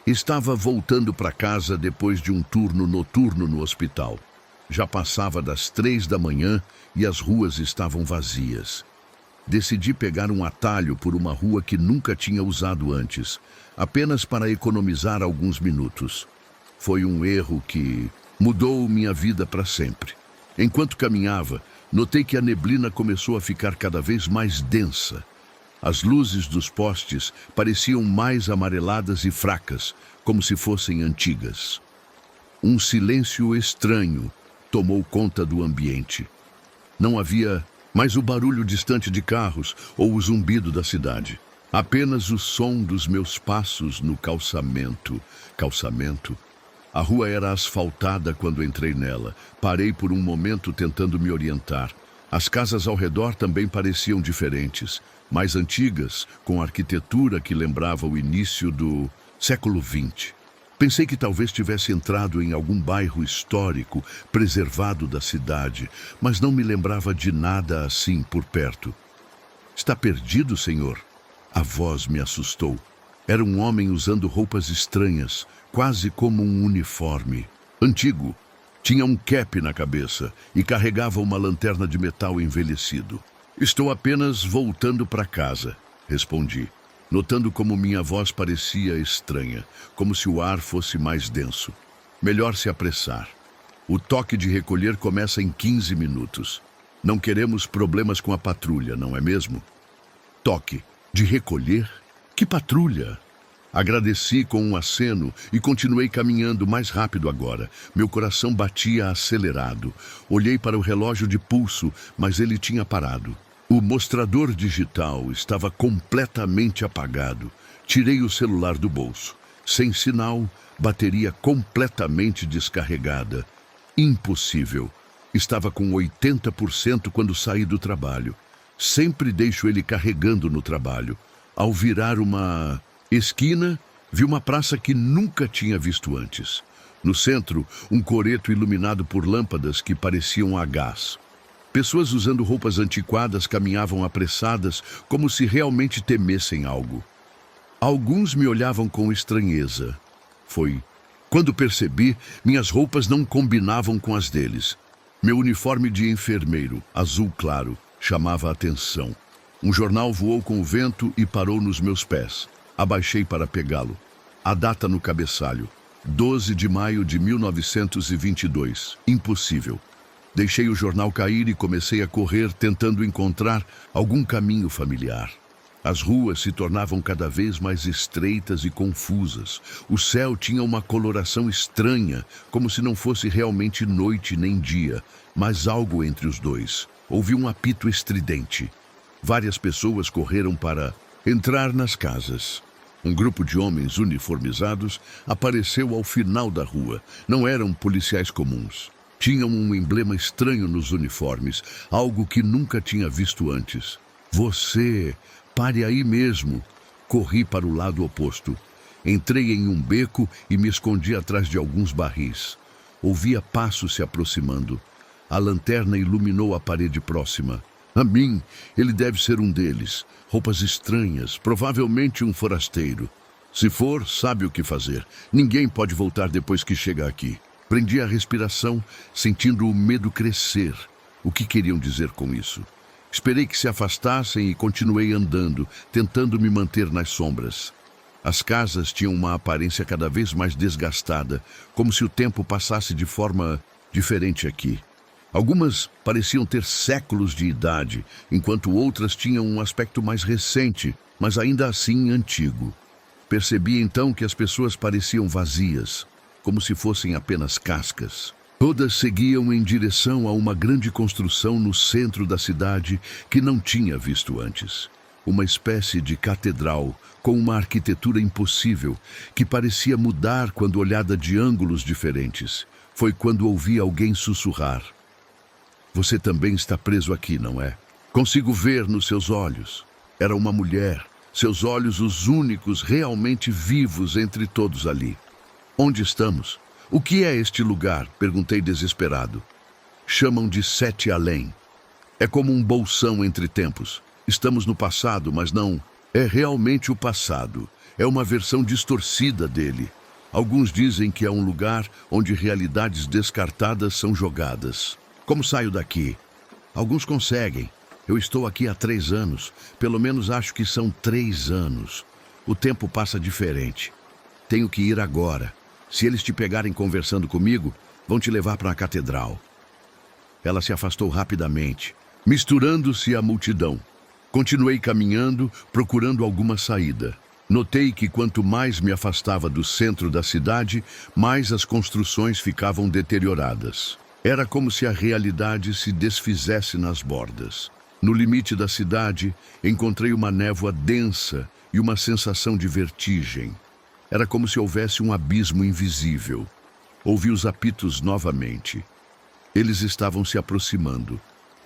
Estava voltando para casa depois de um turno noturno no hospital. Já passava das 3 da manhã e as ruas estavam vazias. Decidi pegar um atalho por uma rua que nunca tinha usado antes, apenas para economizar alguns minutos. Foi um erro que mudou minha vida para sempre. Enquanto caminhava, notei que a neblina começou a ficar cada vez mais densa. As luzes dos postes pareciam mais amareladas e fracas, como se fossem antigas. Um silêncio estranho tomou conta do ambiente. Não havia mais o barulho distante de carros ou o zumbido da cidade. Apenas o som dos meus passos no calçamento. A rua era asfaltada quando entrei nela. Parei por um momento tentando me orientar. As casas ao redor também pareciam diferentes, mais antigas, com arquitetura que lembrava o início do século XX. Pensei que talvez tivesse entrado em algum bairro histórico, preservado da cidade, mas não me lembrava de nada assim por perto. "Está perdido, senhor?" A voz me assustou. Era um homem usando roupas estranhas, quase como um uniforme. Antigo. Tinha um cap na cabeça e carregava uma lanterna de metal envelhecido. "Estou apenas voltando para casa", respondi, notando como minha voz parecia estranha, como se o ar fosse mais denso. Melhor se apressar. O toque de recolher começa em 15 minutos. Não queremos problemas com a patrulha, não é mesmo? Toque de recolher? Que patrulha? Agradeci com um aceno e continuei caminhando mais rápido agora. Meu coração batia acelerado. Olhei para o relógio de pulso, mas ele tinha parado. O mostrador digital estava completamente apagado. Tirei o celular do bolso. Sem sinal, bateria completamente descarregada. Impossível. Estava com 80% quando saí do trabalho. Sempre deixo ele carregando no trabalho. Ao virar uma esquina, vi uma praça que nunca tinha visto antes. No centro, um coreto iluminado por lâmpadas que pareciam a gás. Pessoas usando roupas antiquadas caminhavam apressadas, como se realmente temessem algo. Alguns me olhavam com estranheza. Foi quando percebi, minhas roupas não combinavam com as deles. Meu uniforme de enfermeiro, azul claro, chamava a atenção. Um jornal voou com o vento e parou nos meus pés. Abaixei para pegá-lo. A data no cabeçalho. 12 de maio de 1922. Impossível. Deixei o jornal cair e comecei a correr, tentando encontrar algum caminho familiar. As ruas se tornavam cada vez mais estreitas e confusas. O céu tinha uma coloração estranha, como se não fosse realmente noite nem dia, mas algo entre os dois. Ouvi um apito estridente. Várias pessoas correram para entrar nas casas. Um grupo de homens uniformizados apareceu ao final da rua. Não eram policiais comuns. Tinham um emblema estranho nos uniformes, algo que nunca tinha visto antes. "Você, pare aí mesmo." Corri para o lado oposto. Entrei em um beco e me escondi atrás de alguns barris. Ouvia passos se aproximando. A lanterna iluminou a parede próxima. A mim, ele deve ser um deles. Roupas estranhas, provavelmente um forasteiro. Se for, sabe o que fazer. Ninguém pode voltar depois que chega aqui. Prendi a respiração, sentindo o medo crescer. O que queriam dizer com isso? Esperei que se afastassem e continuei andando, tentando me manter nas sombras. As casas tinham uma aparência cada vez mais desgastada, como se o tempo passasse de forma diferente aqui. Algumas pareciam ter séculos de idade, enquanto outras tinham um aspecto mais recente, mas ainda assim antigo. Percebi então que as pessoas pareciam vazias, como se fossem apenas cascas. Todas seguiam em direção a uma grande construção no centro da cidade que não tinha visto antes. Uma espécie de catedral com uma arquitetura impossível, que parecia mudar quando olhada de ângulos diferentes. Foi quando ouvi alguém sussurrar. "Você também está preso aqui, não é? Consigo ver nos seus olhos." Era uma mulher, seus olhos os únicos realmente vivos entre todos ali. "Onde estamos? O que é este lugar?" perguntei desesperado. "Chamam de Sete Além. É como um bolsão entre tempos. Estamos no passado, mas não é realmente o passado." É uma versão distorcida dele. Alguns dizem que é um lugar onde realidades descartadas são jogadas. Como saio daqui? Alguns conseguem. Eu estou aqui há 3 anos. Pelo menos acho que são 3 anos. O tempo passa diferente. Tenho que ir agora. Se eles te pegarem conversando comigo, vão te levar para a catedral. Ela se afastou rapidamente, misturando-se à multidão. Continuei caminhando, procurando alguma saída. Notei que quanto mais me afastava do centro da cidade, mais as construções ficavam deterioradas. Era como se a realidade se desfizesse nas bordas. No limite da cidade, encontrei uma névoa densa e uma sensação de vertigem. Era como se houvesse um abismo invisível. Ouvi os apitos novamente. Eles estavam se aproximando.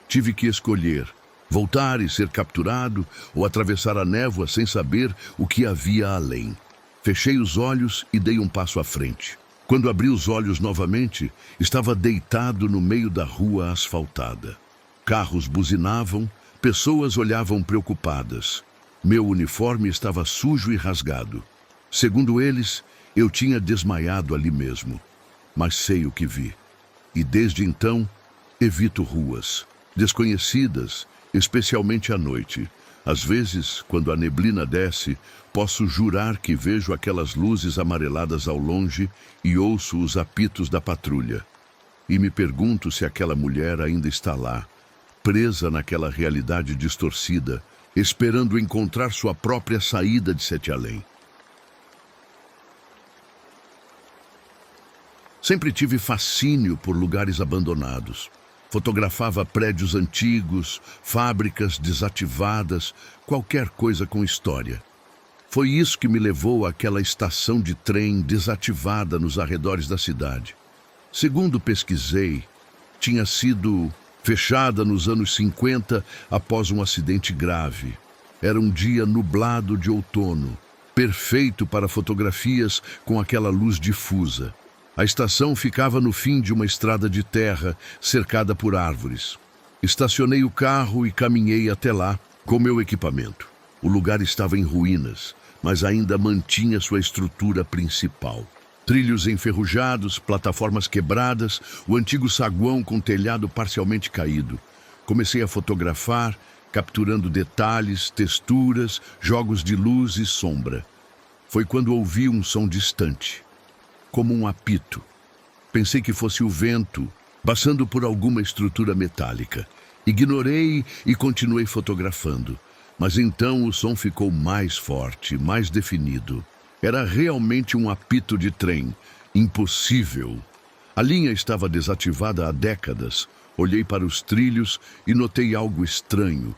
Tive que escolher, voltar e ser capturado ou atravessar a névoa sem saber o que havia além. Fechei os olhos e dei um passo à frente. Quando abri os olhos novamente, estava deitado no meio da rua asfaltada. Carros buzinavam, pessoas olhavam preocupadas. Meu uniforme estava sujo e rasgado. Segundo eles, eu tinha desmaiado ali mesmo. Mas sei o que vi. E desde então, evito ruas desconhecidas, especialmente à noite. Às vezes, quando a neblina desce, posso jurar que vejo aquelas luzes amareladas ao longe e ouço os apitos da patrulha. E me pergunto se aquela mulher ainda está lá, presa naquela realidade distorcida, esperando encontrar sua própria saída de Sete Além. Sempre tive fascínio por lugares abandonados. Fotografava prédios antigos, fábricas desativadas, qualquer coisa com história. Foi isso que me levou àquela estação de trem desativada nos arredores da cidade. Segundo pesquisei, tinha sido fechada nos anos 50 após um acidente grave. Era um dia nublado de outono, perfeito para fotografias com aquela luz difusa. A estação ficava no fim de uma estrada de terra, cercada por árvores. Estacionei o carro e caminhei até lá com meu equipamento. O lugar estava em ruínas, mas ainda mantinha sua estrutura principal. Trilhos enferrujados, plataformas quebradas, o antigo saguão com telhado parcialmente caído. Comecei a fotografar, capturando detalhes, texturas, jogos de luz e sombra. Foi quando ouvi um som distante, como um apito. Pensei que fosse o vento, passando por alguma estrutura metálica. Ignorei e continuei fotografando. Mas então o som ficou mais forte, mais definido. Era realmente um apito de trem. Impossível. A linha estava desativada há décadas. Olhei para os trilhos e notei algo estranho.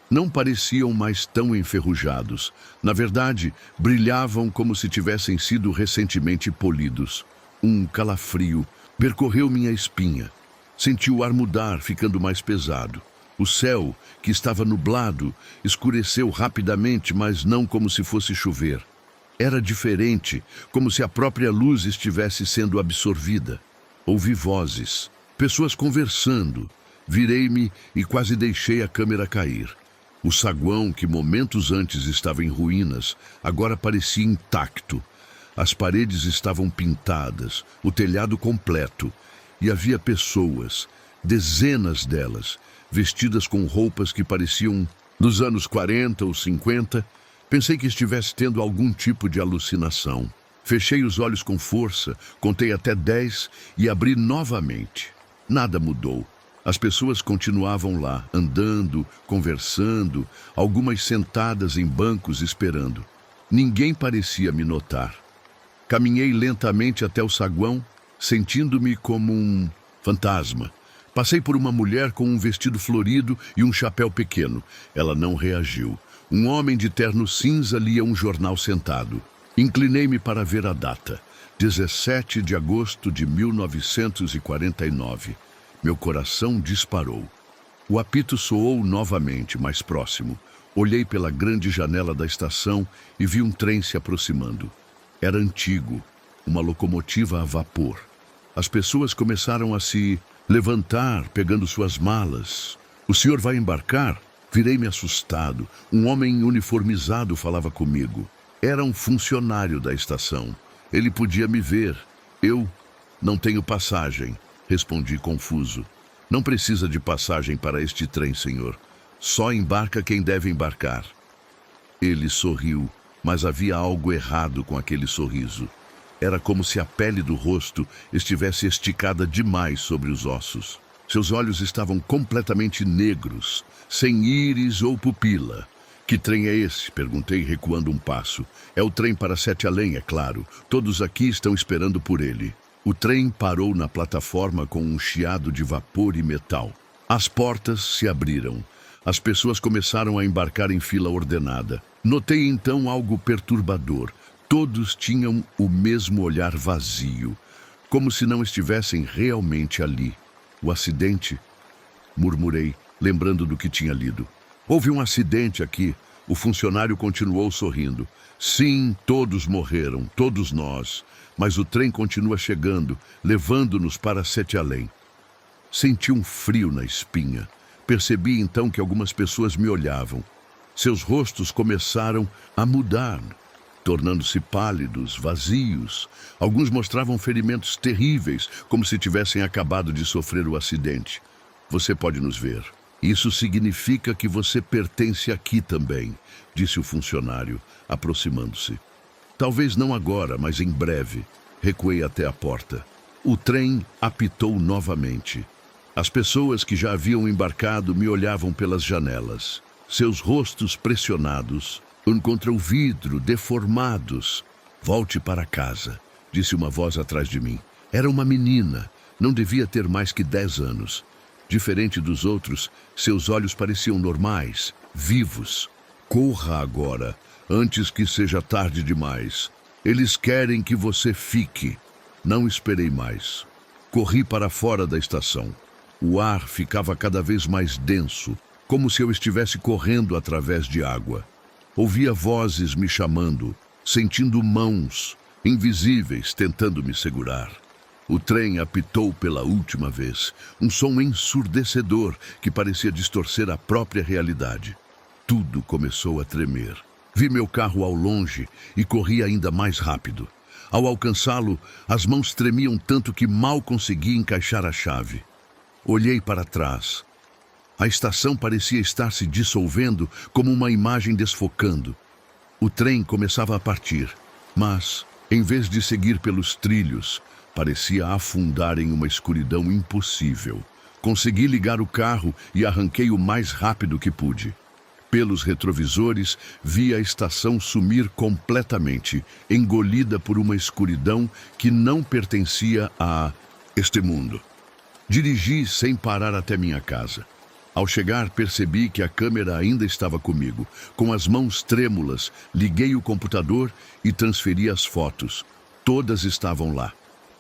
Não pareciam mais tão enferrujados. Na verdade, brilhavam como se tivessem sido recentemente polidos. Um calafrio percorreu minha espinha. Senti o ar mudar, ficando mais pesado. O céu, que estava nublado, escureceu rapidamente, mas não como se fosse chover. Era diferente, como se a própria luz estivesse sendo absorvida. Ouvi vozes, pessoas conversando. Virei-me e quase deixei a câmera cair. O saguão, que momentos antes estava em ruínas, agora parecia intacto. As paredes estavam pintadas, o telhado completo, e havia pessoas, dezenas delas, vestidas com roupas que pareciam dos anos 40 ou 50. Pensei que estivesse tendo algum tipo de alucinação. Fechei os olhos com força, contei até 10 e abri novamente. Nada mudou. As pessoas continuavam lá, andando, conversando, algumas sentadas em bancos esperando. Ninguém parecia me notar. Caminhei lentamente até o saguão, sentindo-me como um fantasma. Passei por uma mulher com um vestido florido e um chapéu pequeno. Ela não reagiu. Um homem de terno cinza lia um jornal sentado. Inclinei-me para ver a data. 17 de agosto de 1949. Meu coração disparou. O apito soou novamente, mais próximo. Olhei pela grande janela da estação e vi um trem se aproximando. Era antigo, uma locomotiva a vapor. As pessoas começaram a se levantar, pegando suas malas. "O senhor vai embarcar?" Virei-me assustado. Um homem uniformizado falava comigo. Era um funcionário da estação. Ele podia me ver. Eu não tenho passagem, respondi confuso. Não precisa de passagem para este trem, senhor. Só embarca quem deve embarcar. Ele sorriu, mas havia algo errado com aquele sorriso. Era como se a pele do rosto estivesse esticada demais sobre os ossos. Seus olhos estavam completamente negros, sem íris ou pupila. Que trem é esse? Perguntei, recuando um passo. É o trem para Sete Além, é claro. Todos aqui estão esperando por ele. O trem parou na plataforma com um chiado de vapor e metal. As portas se abriram. As pessoas começaram a embarcar em fila ordenada. Notei então algo perturbador. Todos tinham o mesmo olhar vazio, como se não estivessem realmente ali. O acidente? Murmurei, lembrando do que tinha lido. Houve um acidente aqui. O funcionário continuou sorrindo. Sim, todos morreram, todos nós. Mas o trem continua chegando, levando-nos para Sete Além. Senti um frio na espinha. Percebi então que algumas pessoas me olhavam. Seus rostos começaram a mudar, tornando-se pálidos, vazios. Alguns mostravam ferimentos terríveis, como se tivessem acabado de sofrer o acidente. Você pode nos ver. Isso significa que você pertence aqui também, disse o funcionário, aproximando-se. Talvez não agora, mas em breve. Recuei até a porta. O trem apitou novamente. As pessoas que já haviam embarcado me olhavam pelas janelas. Seus rostos pressionados, um contra o vidro, deformados. Volte para casa, disse uma voz atrás de mim. Era uma menina, não devia ter mais que 10 anos. Diferente dos outros, seus olhos pareciam normais, vivos. Corra agora, antes que seja tarde demais. Eles querem que você fique. Não esperei mais. Corri para fora da estação. O ar ficava cada vez mais denso, como se eu estivesse correndo através de água. Ouvia vozes me chamando, sentindo mãos invisíveis tentando me segurar. O trem apitou pela última vez, um som ensurdecedor que parecia distorcer a própria realidade. Tudo começou a tremer. Vi meu carro ao longe e corri ainda mais rápido. Ao alcançá-lo, as mãos tremiam tanto que mal consegui encaixar a chave. Olhei para trás. A estação parecia estar se dissolvendo como uma imagem desfocando. O trem começava a partir, mas, em vez de seguir pelos trilhos, parecia afundar em uma escuridão impossível. Consegui ligar o carro e arranquei o mais rápido que pude. Pelos retrovisores, vi a estação sumir completamente, engolida por uma escuridão que não pertencia a este mundo. Dirigi sem parar até minha casa. Ao chegar, percebi que a câmera ainda estava comigo. Com as mãos trêmulas, liguei o computador e transferi as fotos. Todas estavam lá.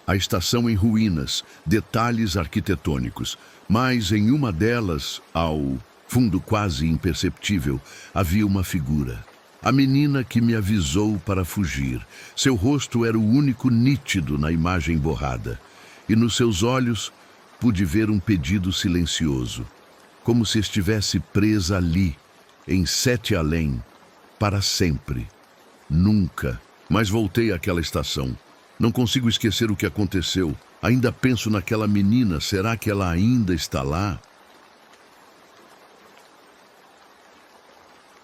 A estação em ruínas, detalhes arquitetônicos. Mas em uma delas, ao fundo quase imperceptível, havia uma figura. A menina que me avisou para fugir. Seu rosto era o único nítido na imagem borrada. E nos seus olhos, pude ver um pedido silencioso. Como se estivesse presa ali, em Sete Além, para sempre. Nunca. Mas voltei àquela estação. Não consigo esquecer o que aconteceu. Ainda penso naquela menina. Será que ela ainda está lá?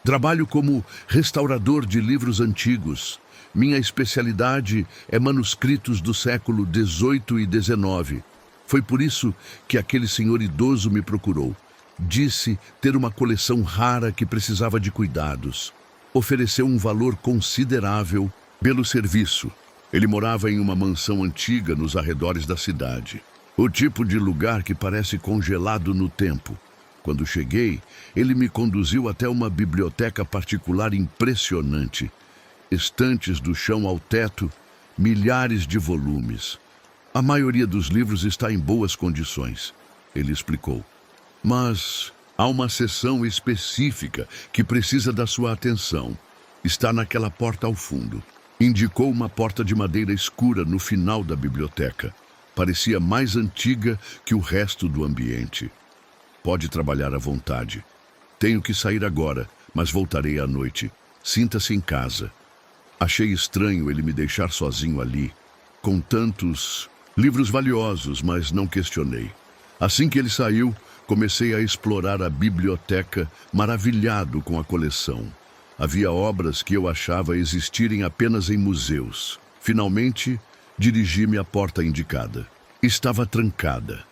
Trabalho como restaurador de livros antigos. Minha especialidade é manuscritos do século XVIII e XIX. Foi por isso que aquele senhor idoso me procurou. Disse ter uma coleção rara que precisava de cuidados. Ofereceu um valor considerável pelo serviço. Ele morava em uma mansão antiga nos arredores da cidade. O tipo de lugar que parece congelado no tempo. Quando cheguei, ele me conduziu até uma biblioteca particular impressionante. Estantes do chão ao teto, milhares de volumes. A maioria dos livros está em boas condições, ele explicou. Mas há uma seção específica que precisa da sua atenção. Está naquela porta ao fundo. Indicou uma porta de madeira escura no final da biblioteca. Parecia mais antiga que o resto do ambiente. Pode trabalhar à vontade. Tenho que sair agora, mas voltarei à noite. Sinta-se em casa. Achei estranho ele me deixar sozinho ali, com tantos livros valiosos, mas não questionei. Assim que ele saiu, comecei a explorar a biblioteca, maravilhado com a coleção. Havia obras que eu achava existirem apenas em museus. Finalmente, dirigi-me à porta indicada. Estava trancada.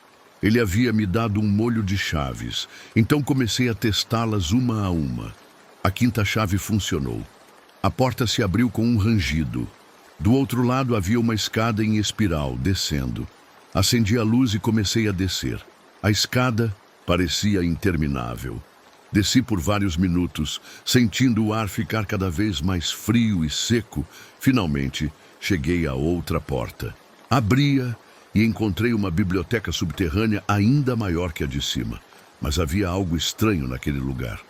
Ele havia me dado um molho de chaves, então comecei a testá-las uma a uma. A quinta chave funcionou. A porta se abriu com um rangido. Do outro lado havia uma escada em espiral, descendo. Acendi a luz e comecei a descer. A escada parecia interminável. Desci por vários minutos, sentindo o ar ficar cada vez mais frio e seco. Finalmente, cheguei a outra porta. Abri-a e encontrei uma biblioteca subterrânea ainda maior que a de cima. Mas havia algo estranho naquele lugar.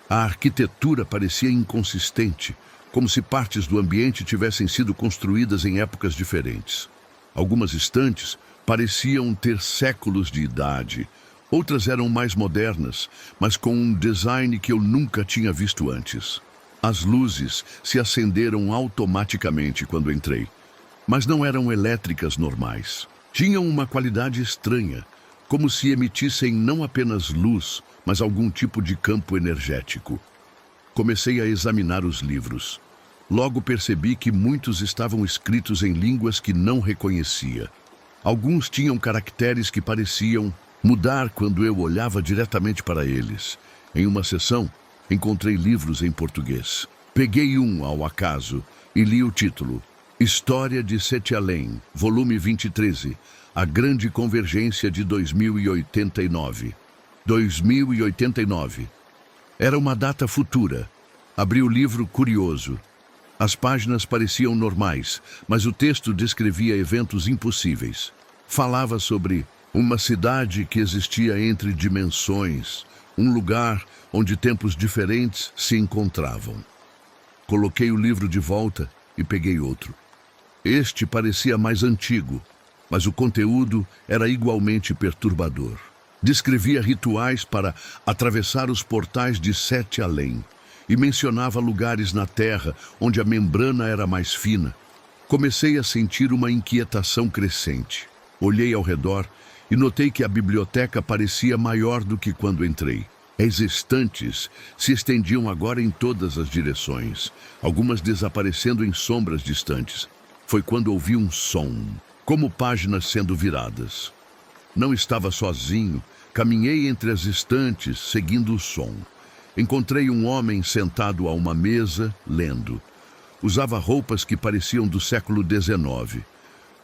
A arquitetura parecia inconsistente, como se partes do ambiente tivessem sido construídas em épocas diferentes. Algumas estantes pareciam ter séculos de idade. Outras eram mais modernas, mas com um design que eu nunca tinha visto antes. As luzes se acenderam automaticamente quando entrei, mas não eram elétricas normais. Tinham uma qualidade estranha, como se emitissem não apenas luz, mas algum tipo de campo energético. Comecei a examinar os livros. Logo percebi que muitos estavam escritos em línguas que não reconhecia. Alguns tinham caracteres que pareciam mudar quando eu olhava diretamente para eles. Em uma seção, encontrei livros em português. Peguei um ao acaso e li o título: História de Sete Além, volume 2013, A Grande Convergência de 2089. 2089. Era uma data futura. Abri o livro curioso. As páginas pareciam normais, mas o texto descrevia eventos impossíveis. Falava sobre uma cidade que existia entre dimensões, um lugar onde tempos diferentes se encontravam. Coloquei o livro de volta e peguei outro. Este parecia mais antigo, mas o conteúdo era igualmente perturbador. Descrevia rituais para atravessar os portais de Sete Além e mencionava lugares na Terra onde a membrana era mais fina. Comecei a sentir uma inquietação crescente. Olhei ao redor e notei que a biblioteca parecia maior do que quando entrei. As estantes se estendiam agora em todas as direções, algumas desaparecendo em sombras distantes. Foi quando ouvi um som, como páginas sendo viradas. Não estava sozinho, caminhei entre as estantes, seguindo o som. Encontrei um homem sentado a uma mesa, lendo. Usava roupas que pareciam do século XIX.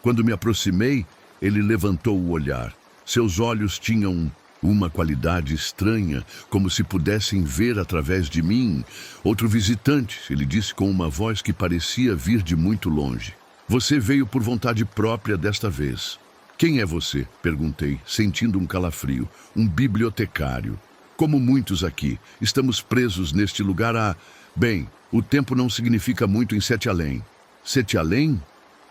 Quando me aproximei, ele levantou o olhar. Seus olhos tinham uma qualidade estranha, como se pudessem ver através de mim. Outro visitante, ele disse com uma voz que parecia vir de muito longe. Você veio por vontade própria desta vez. Quem é você? Perguntei, sentindo um calafrio. Um bibliotecário. Como muitos aqui, estamos presos neste lugar há... Bem, o tempo não significa muito em Sete Além. Sete Além?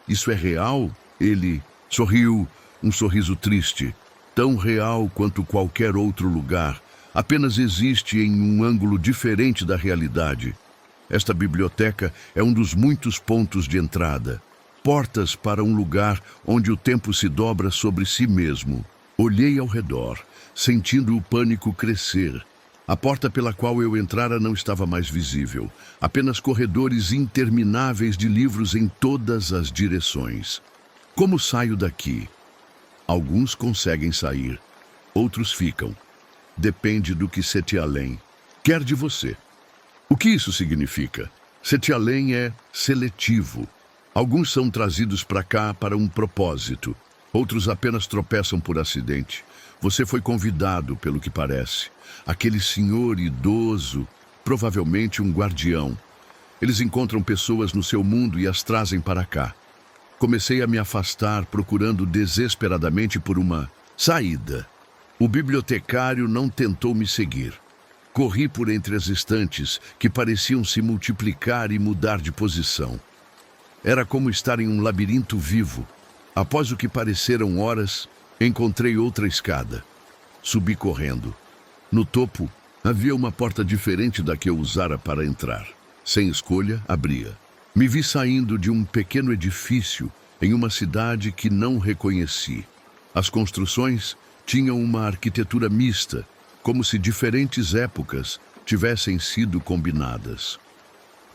Isso é real? Ele sorriu, um sorriso triste. Tão real quanto qualquer outro lugar. Apenas existe em um ângulo diferente da realidade. Esta biblioteca é um dos muitos pontos de entrada. Portas para um lugar onde o tempo se dobra sobre si mesmo. Olhei ao redor, sentindo o pânico crescer. A porta pela qual eu entrara não estava mais visível. Apenas corredores intermináveis de livros em todas as direções. Como saio daqui? Alguns conseguem sair, outros ficam. Depende do que Sete Além quer de você. O que isso significa? Sete Além é seletivo. Alguns são trazidos para cá para um propósito. Outros apenas tropeçam por acidente. Você foi convidado, pelo que parece. Aquele senhor idoso, provavelmente um guardião. Eles encontram pessoas no seu mundo e as trazem para cá. Comecei a me afastar, procurando desesperadamente por uma saída. O bibliotecário não tentou me seguir. Corri por entre as estantes, que pareciam se multiplicar e mudar de posição. Era como estar em um labirinto vivo. Após o que pareceram horas, encontrei outra escada. Subi correndo. No topo, havia uma porta diferente da que eu usara para entrar. Sem escolha, abria. Me vi saindo de um pequeno edifício em uma cidade que não reconheci. As construções tinham uma arquitetura mista, como se diferentes épocas tivessem sido combinadas.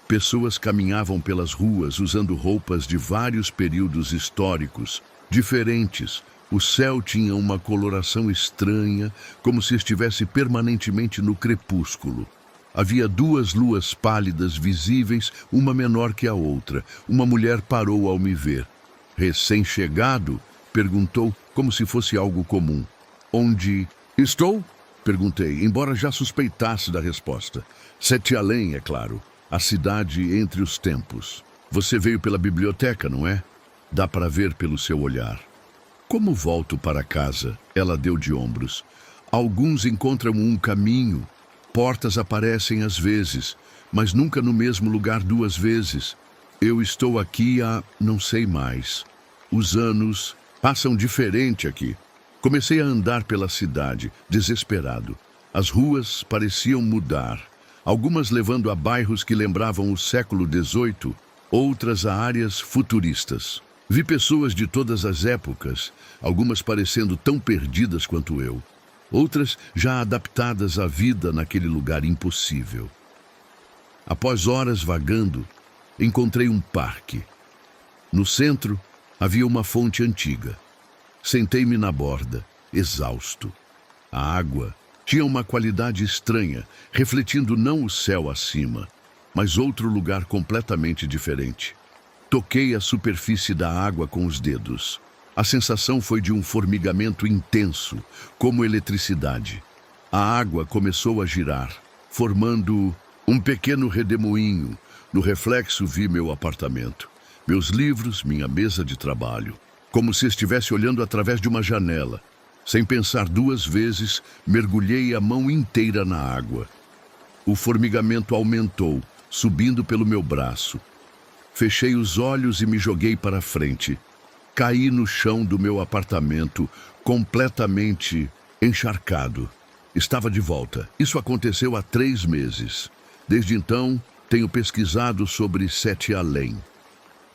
Pessoas caminhavam pelas ruas usando roupas de vários períodos históricos diferentes. O céu tinha uma coloração estranha, como se estivesse permanentemente no crepúsculo. Havia duas luas pálidas visíveis, uma menor que a outra. Uma mulher parou ao me ver. Recém-chegado, perguntou como se fosse algo comum. Onde estou? Perguntei, embora já suspeitasse da resposta. Sete Além, é claro. A cidade entre os tempos. Você veio pela biblioteca, não é? Dá para ver pelo seu olhar. Como volto para casa? Ela deu de ombros. Alguns encontram um caminho. Portas aparecem às vezes, mas nunca no mesmo lugar duas vezes. Eu estou aqui há não sei mais. Os anos passam diferente aqui. Comecei a andar pela cidade, desesperado. As ruas pareciam mudar. Algumas levando a bairros que lembravam o século XVIII, outras a áreas futuristas. Vi pessoas de todas as épocas, algumas parecendo tão perdidas quanto eu. Outras já adaptadas à vida naquele lugar impossível. Após horas vagando, encontrei um parque. No centro, havia uma fonte antiga. Sentei-me na borda, exausto. A água tinha uma qualidade estranha, refletindo não o céu acima, mas outro lugar completamente diferente. Toquei a superfície da água com os dedos. A sensação foi de um formigamento intenso, como eletricidade. A água começou a girar, formando um pequeno redemoinho. No reflexo vi meu apartamento, meus livros, minha mesa de trabalho, como se estivesse olhando através de uma janela. Sem pensar duas vezes, mergulhei a mão inteira na água. O formigamento aumentou, subindo pelo meu braço. Fechei os olhos e me joguei para frente. Caí no chão do meu apartamento, completamente encharcado. Estava de volta. Isso aconteceu há 3 meses. Desde então, tenho pesquisado sobre Sete Além.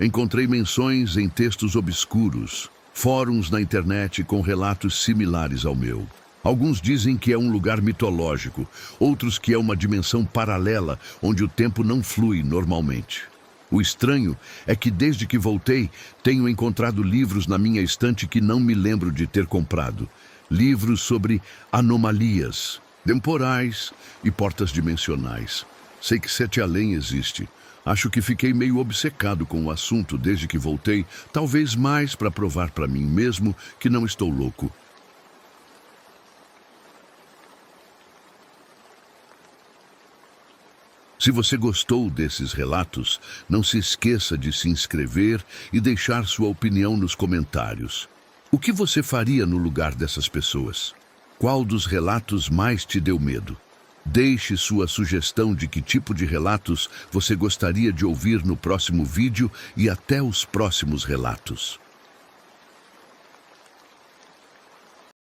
Encontrei menções em textos obscuros, fóruns na internet com relatos similares ao meu. Alguns dizem que é um lugar mitológico, outros que é uma dimensão paralela onde o tempo não flui normalmente. O estranho é que desde que voltei, tenho encontrado livros na minha estante que não me lembro de ter comprado. Livros sobre anomalias, temporais e portas dimensionais. Sei que Sete Além existe. Acho que fiquei meio obcecado com o assunto desde que voltei, talvez mais para provar para mim mesmo que não estou louco. Se você gostou desses relatos, não se esqueça de se inscrever e deixar sua opinião nos comentários. O que você faria no lugar dessas pessoas? Qual dos relatos mais te deu medo? Deixe sua sugestão de que tipo de relatos você gostaria de ouvir no próximo vídeo e até os próximos relatos.